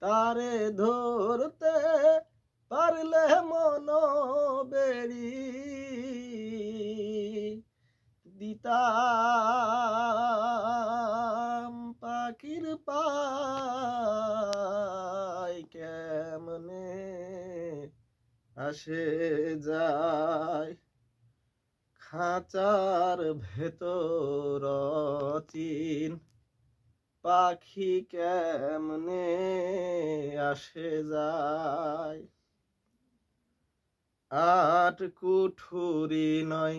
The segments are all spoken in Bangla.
তারে ধরতে পারলে মন বেড়ি দিতাম পাখির পায় কেমনে আসে যায় খাঁচার ভেতর চিন পাখি কেমনে আসে যায় আট কুঠুরি নয়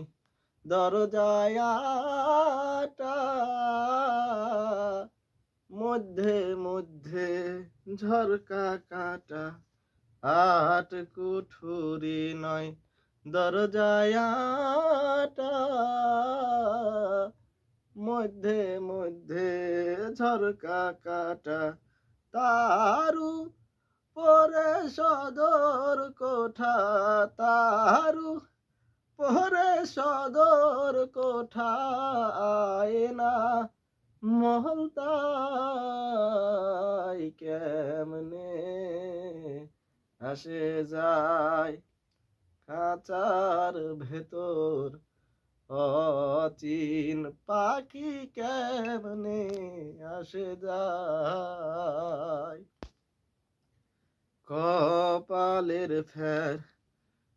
দরজায় আটা মধ্যে মধ্যে ঝরকা কাটা আট কুঠুরি নয় দরজায় আটা মধ্যে মধ্যে ঝরকা কাটা তারু পরে সদর কোঠা তারু পরে সদর কোঠা আয়না মহলতাই কেমনে আসে যায় খাঁচার ভেতর অচিন পাখি কেমনে আসে যায় কপালের ফের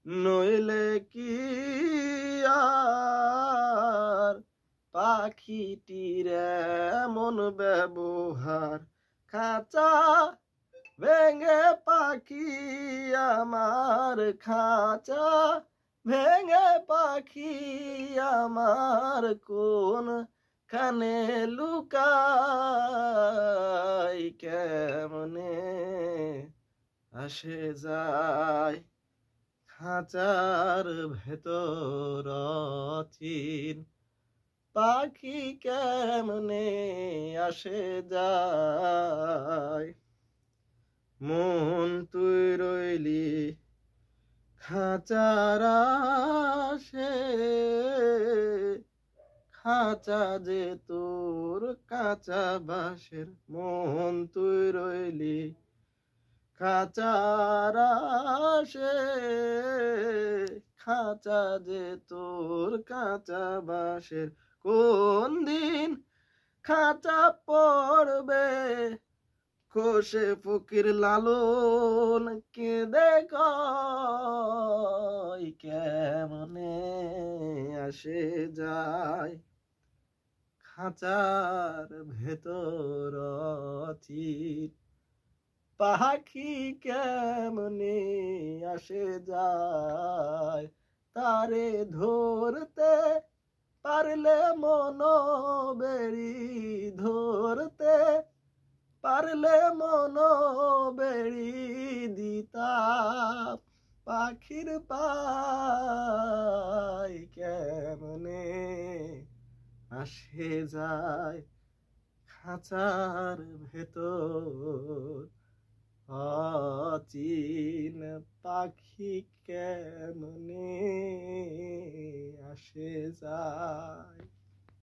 নইলে কি আর পাখিটির এমন ব্যবহার খাঁচা ভেঙে পাখি আমার খাঁচা ভেঙে পাখি আমার কোন খানে লুকাই কেমনে আসে যায় খাঁচার ভেতর চিন পাখি কেমনে আসে যায় মন তুই রইলি খাঁচার আশে খাঁচা যে তোর কাঁচা বাঁশের মন তুই রইলি খাঁচার আশে খাঁচা যে তোর কাঁচা বাঁশের কোন দিন খাঁচা পড়বে খোসে ফকির লালন কেঁদে কয় কেমনে আসে যায় খাঁচার ভেতর চিত পাখি কেমনে আসে যায় তারে ধরতে পারলে মন বেড়ি ধরতে পারলে মন বেড়ি দিতাম পাখির পায় কেমনে আসে যায় খাঁচার ভেতর অচিন পাখি কেমনে আসে যায়।